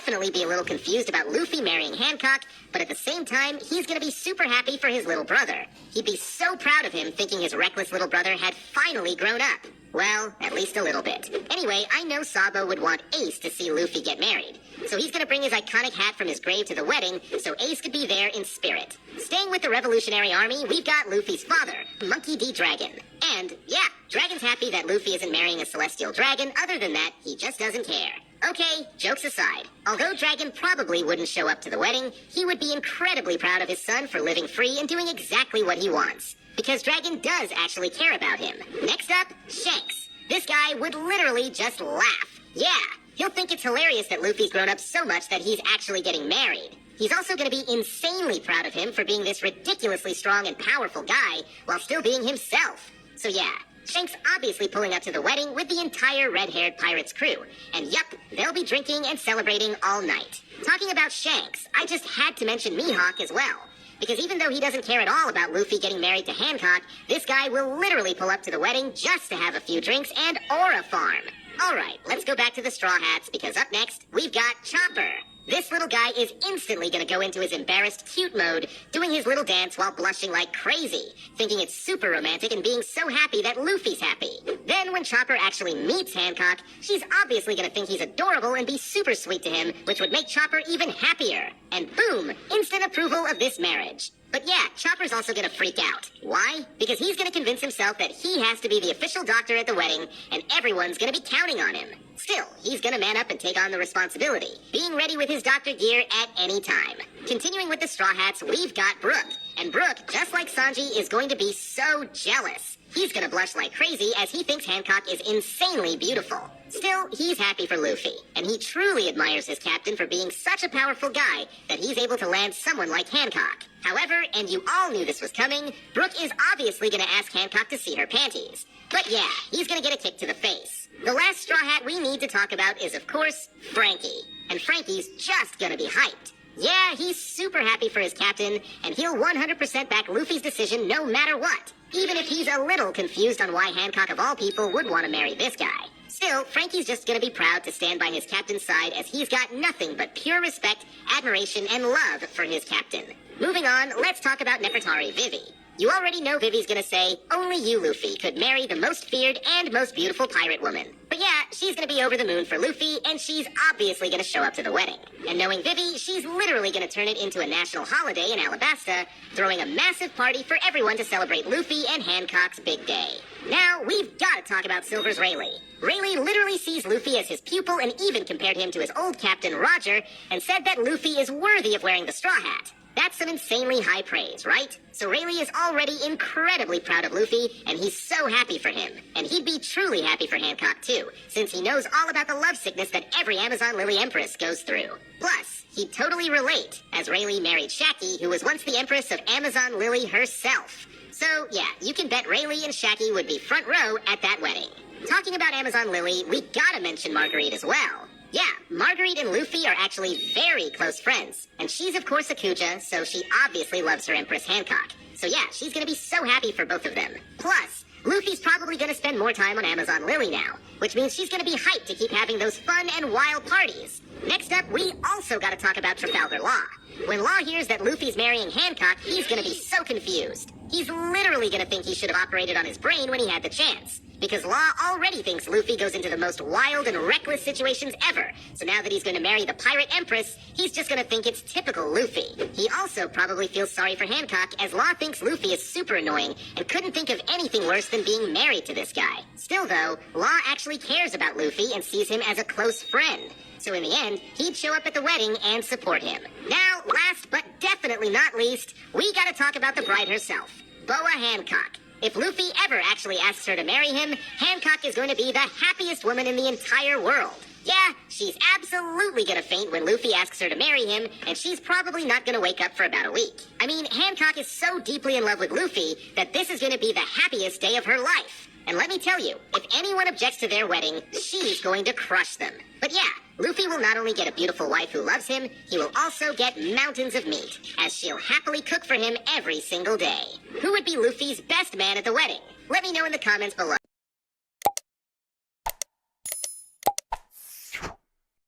definitely be a little confused about Luffy marrying Hancock, but at the same time, he's gonna be super happy for his little brother. He'd be so proud of him thinking his reckless little brother had finally grown up. Well, at least a little bit. Anyway, I know Sabo would want Ace to see Luffy get married. So he's gonna bring his iconic hat from his grave to the wedding, so Ace could be there in spirit. Staying with the Revolutionary Army, we've got Luffy's father, Monkey D. Dragon. And, yeah, Dragon's happy that Luffy isn't marrying a celestial dragon. Other than that, he just doesn't care. Okay, jokes aside. Although Dragon probably wouldn't show up to the wedding, he would be incredibly proud of his son for living free and doing exactly what he wants. Because Dragon does actually care about him. Next up, Shanks. This guy would literally just laugh. Yeah, he'll think it's hilarious that Luffy's grown up so much that he's actually getting married. He's also going to be insanely proud of him for being this ridiculously strong and powerful guy while still being himself. So yeah, Shanks obviously pulling up to the wedding with the entire red-haired pirates crew. And yup, they'll be drinking and celebrating all night. Talking about Shanks, I just had to mention Mihawk as well. Because even though he doesn't care at all about Luffy getting married to Hancock, this guy will literally pull up to the wedding just to have a few drinks and aura farm. Alright, let's go back to the Straw Hats, because up next, we've got Chopper. This little guy is instantly gonna go into his embarrassed cute mode, doing his little dance while blushing like crazy, thinking it's super romantic and being so happy that Luffy's happy. Then when Chopper actually meets Hancock, she's obviously gonna think he's adorable and be super sweet to him, which would make Chopper even happier. And boom, instant approval of this marriage. But yeah, Chopper's also gonna freak out. Why? Because he's gonna convince himself that he has to be the official doctor at the wedding, and everyone's gonna be counting on him. Still, he's gonna man up and take on the responsibility, being ready with his doctor gear at any time. Continuing with the Straw Hats, we've got Brook. And Brook, just like Sanji, is going to be so jealous. He's gonna blush like crazy as he thinks Hancock is insanely beautiful. Still, he's happy for Luffy, and he truly admires his captain for being such a powerful guy that he's able to land someone like Hancock. However, and you all knew this was coming, Brook is obviously gonna ask Hancock to see her panties. But yeah, he's gonna get a kick to the face. The last Straw Hat we need to talk about is, of course, Frankie. And Frankie's just gonna be hyped. Yeah, he's super happy for his captain, and he'll 100% back Luffy's decision no matter what. Even if he's a little confused on why Hancock of all people would want to marry this guy. Still, Frankie's just gonna be proud to stand by his captain's side as he's got nothing but pure respect, admiration, and love for his captain. Moving on, let's talk about Nefertari Vivi. You already know Vivi's gonna say, only you, Luffy, could marry the most feared and most beautiful pirate woman. But yeah, she's gonna be over the moon for Luffy, and she's obviously gonna show up to the wedding. And knowing Vivi, she's literally gonna turn it into a national holiday in Alabasta, throwing a massive party for everyone to celebrate Luffy and Hancock's big day. Now, we've gotta talk about Silver's Rayleigh. Rayleigh literally sees Luffy as his pupil and even compared him to his old captain, Roger, and said that Luffy is worthy of wearing the Straw Hat. That's some insanely high praise, right? So Rayleigh is already incredibly proud of Luffy, and he's so happy for him. And he'd be truly happy for Hancock, too, since he knows all about the love sickness that every Amazon Lily Empress goes through. Plus, he'd totally relate, as Rayleigh married Shaki, who was once the Empress of Amazon Lily herself. So, yeah, you can bet Rayleigh and Shaki would be front row at that wedding. Talking about Amazon Lily, we gotta mention Marguerite as well. Yeah, Marguerite and Luffy are actually very close friends. And she's of course a Kuja, so she obviously loves her Empress Hancock. So yeah, she's gonna be so happy for both of them. Plus, Luffy's probably gonna spend more time on Amazon Lily now, which means she's gonna be hyped to keep having those fun and wild parties. Next up, we also gotta talk about Trafalgar Law. When Law hears that Luffy's marrying Hancock, he's gonna be so confused. He's literally gonna think he should have operated on his brain when he had the chance. Because Law already thinks Luffy goes into the most wild and reckless situations ever. So now that he's going to marry the Pirate Empress, he's just going to think it's typical Luffy. He also probably feels sorry for Hancock, as Law thinks Luffy is super annoying and couldn't think of anything worse than being married to this guy. Still though, Law actually cares about Luffy and sees him as a close friend. So in the end, he'd show up at the wedding and support him. Now, last but definitely not least, we gotta talk about the bride herself, Boa Hancock. If Luffy ever actually asks her to marry him, Hancock is going to be the happiest woman in the entire world. Yeah, she's absolutely gonna faint when Luffy asks her to marry him, and she's probably not gonna wake up for about a week. I mean, Hancock is so deeply in love with Luffy that this is gonna be the happiest day of her life. And let me tell you, if anyone objects to their wedding, she's going to crush them. But yeah, Luffy will not only get a beautiful wife who loves him, he will also get mountains of meat, as she'll happily cook for him every single day. Who would be Luffy's best man at the wedding? Let me know in the comments below.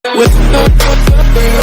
With